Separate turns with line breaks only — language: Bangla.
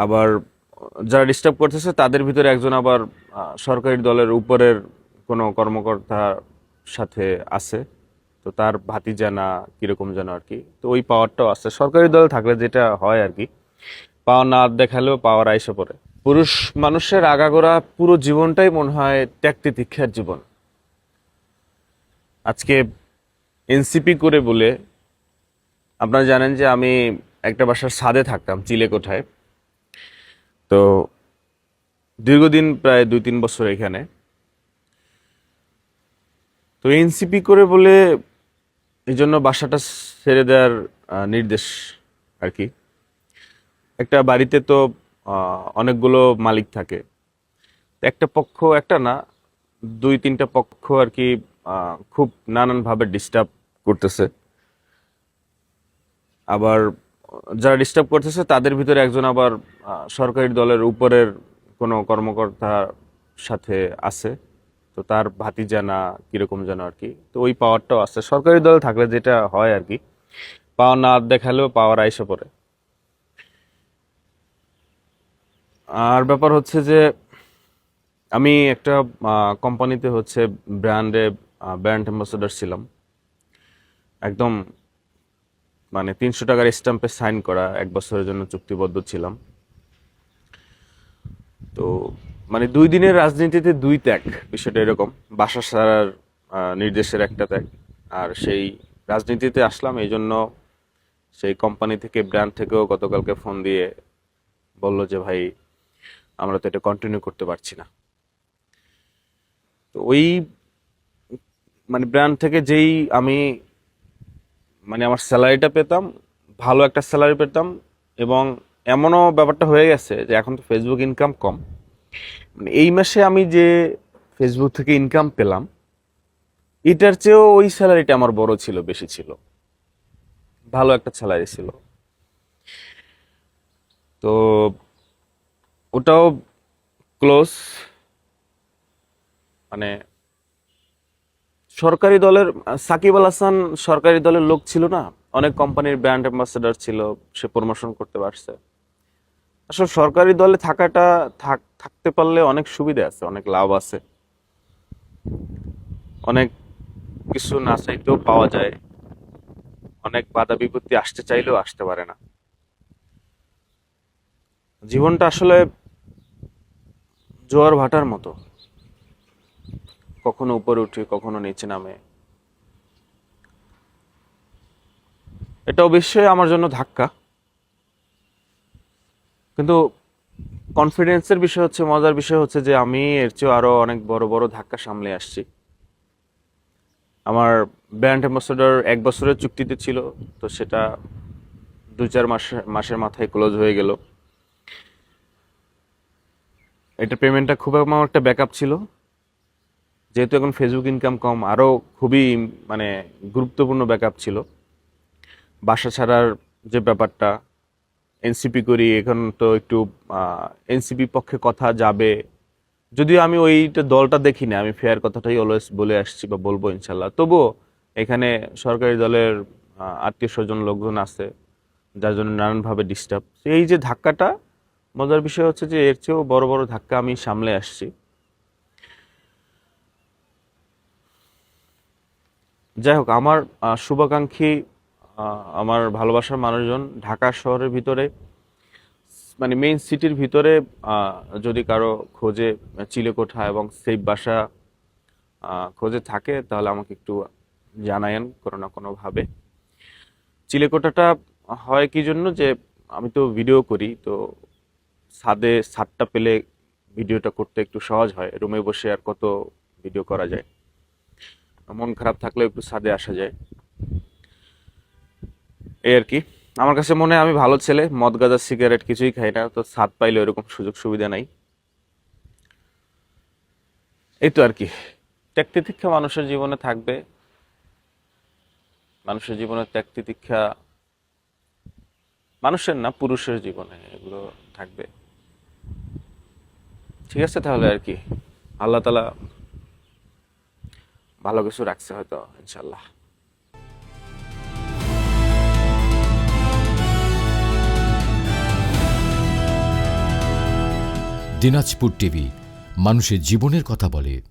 আবার যারা ডিস্টার্ব করতেছে তাদের ভিতরে একজন আবার সরকারি দলের উপরের কোনো কর্মকর্তার সাথে আছে। তো তার ভাতিজা না কিরকম যেন আর কি। তো ওই পাওয়ারটাও আছে সরকারি দল থাকলে, যেটা হয় আর কি, পাওয়ার না দেখালেও পাওয়ার আইসা পড়ে। পুরুষ মানুষের আগাগোড়া পুরো জীবনটাই মনে হয় ত্যাগ তিতিক্ষার জীবন। আজকে এনসিপি করে বলে, আপনারা জানেন যে আমি একটা বাসার ছাদে থাকতাম চিলেকোঠায়। তো দীর্ঘদিন প্রায় 2-3 বছর এখানে। তো এনসিপি করে বলে এই জন্য বাসাটা ছেড়ে দেওয়ার নির্দেশ আর কি। একটা বাড়িতে তো অনেকগুলো মালিক থাকে। একটা পক্ষ, একটা না, 2-3টা পক্ষ আর কি খুব নানানভাবে ডিস্টার্ব করতেছে। আবার যারা ডিস্টার্ব করতেছে তাদের ভিতরে একজন আবার সরকারি দলের উপরের কোনো কর্মকর্তার সাথে আছে। তো তার ভাতিজা না কিরকম যেন আর কি। তো ওই পাওয়ারটাও আছে সরকারি দল থাকলে, যেটা হয় আর কি, পাওয়ার না দেখালেও পাওয়ার আইসা পড়ে। আর ব্যাপার হচ্ছে যে আমি একটা কোম্পানিতে হচ্ছে ব্র্যান্ড অ্যাম্বাসেডর ছিলাম। একদম মানে 300 টাকার স্ট্যাম্পে সাইন করা, 1 বছরের জন্য চুক্তিবদ্ধ ছিলাম। তো মানে 2 দিনের রাজনীতিতে 2 ত্যাগ, বিষয়টা এরকম। বাসা ছাড়ার নির্দেশের একটা ত্যাগ। আর সেই রাজনীতিতে আসলাম এই জন্য সেই কোম্পানি থেকে, ব্র্যান্ড থেকেও গতকালকে ফোন দিয়ে বললো যে ভাই, আমরা তো এটা কন্টিনিউ করতে পারছি না। তো ওই মানে ব্র্যান্ড থেকে যেই আমি মানে আমার স্যালারিটা পেতাম, ভালো একটা স্যালারি পেতাম। এবং এমনও ব্যাপারটা হয়ে গেছে যে এখন তো ফেসবুক ইনকাম কম, মানে এই মাসে আমি যে ফেসবুক থেকে ইনকাম পেলাম এটার চেয়েও ওই স্যালারিটা আমার বড় ছিল, বেশি ছিল, ভালো একটা স্যালারি ছিল। তো ওটাও ক্লোজ, মানে সরকারি দলের সাকিব আল হাসান সরকারি দলের লোক ছিল না, অনেক কোম্পানির ব্র্যান্ড অ্যাম্বাসেডর ছিল, সে প্রমোশন করতে পারছে। আসলে সরকারি দলে থাকাটা, থাকতে পারলে অনেক সুবিধা আছে, অনেক লাভ আছে, অনেক কিছু না চাইতেও পাওয়া যায়, অনেক বাধা বিপত্তি আসতে চাইলেও আসতে পারে না। জীবনটা আসলে জোয়ার ভাটার মতো, কখনো উপরে উঠে কখনো নিচে নামে। এটা অবশ্যই আমার জন্য ধাক্কা, কিন্তু কনফিডেন্সের বিষয় হচ্ছে, মজার বিষয় হচ্ছে যে আমি এর চেয়েও আরো অনেক বড় বড় ধাক্কা সামলে আসছি। আমার ব্র্যান্ড অ্যাম্বাসেডর 1 বছরের চুক্তিতে ছিল, তো সেটা 2-4 মাসের মাথায় ক্লোজ হয়ে গেল। এটা পেমেন্টটা খুব আমার একটা ব্যাকআপ ছিল। যেহেতু এখন ফেসবুক ইনকাম কম, আরো খুবই মানে গুরুত্বপূর্ণ ব্যাকআপ ছিল। বাসা ছাড়ার যে ব্যাপারটা, এনসিপি করি এখন, তো একটু এনসিপি পক্ষে কথা যাবে, যদিও আমি ওইটা দলটা দেখি না, আমি ফেয়ার কথাটাই অলওয়েজ বলে আসছি বা বলবো ইনশাল্লাহ। তবুও এখানে সরকারি দলের আত্মীয় স্বজন লোকজন আছে, যার জন্য নানানভাবে ডিস্টার্ব। এই যে ধাক্কাটা, মজার বিষয় হচ্ছে যে এর চেয়েও বড় বড় ধাক্কা আমি সামলে আসছি। যাই হোক, আমার শুভাকাঙ্ক্ষী, আমার ভালোবাসার মানুষজন ঢাকা শহরের ভিতরে, মানে মেইন সিটির ভিতরে, যদি কারো খোঁজে চিলেকোঠা এবং সেফ বাসা খোঁজে থাকে, তাহলে আমাকে একটু জানায়েন কোনো না কোনো ভাবে। চিলেকোঠাটা হয় কি জন্য, যে আমি তো ভিডিও করি, তো ছাদটা পেলে ভিডিওটা করতে একটু সহজ হয়। রুমে বসে আর কত ভিডিও করা যায়, মন খারাপ থাকলেও একটু ছাদে আসা যায়, এই আর কি। আমার কাছে মনে হয় আমি ভালো ছেলে, মদ গাঁজা সিগারেট কিছুই খাই না, তো ছাদ পাইলে এরকম সুযোগ সুবিধা নাই। এই তো আর কি। ত্যাগ তিতিক্ষা মানুষের জীবনে থাকবে, মানুষের জীবনে ত্যাগ তিতিক্ষা, মানুষের না পুরুষের জীবনে এগুলো থাকবে। ঠিক আছে তাহলে আর কি, আল্লাহ তালা ভালো কিছু রাখছে হয়তো, ইনশাল্লাহ।
দিনাজপুর টিভি, মানুষের জীবনের কথা বলে।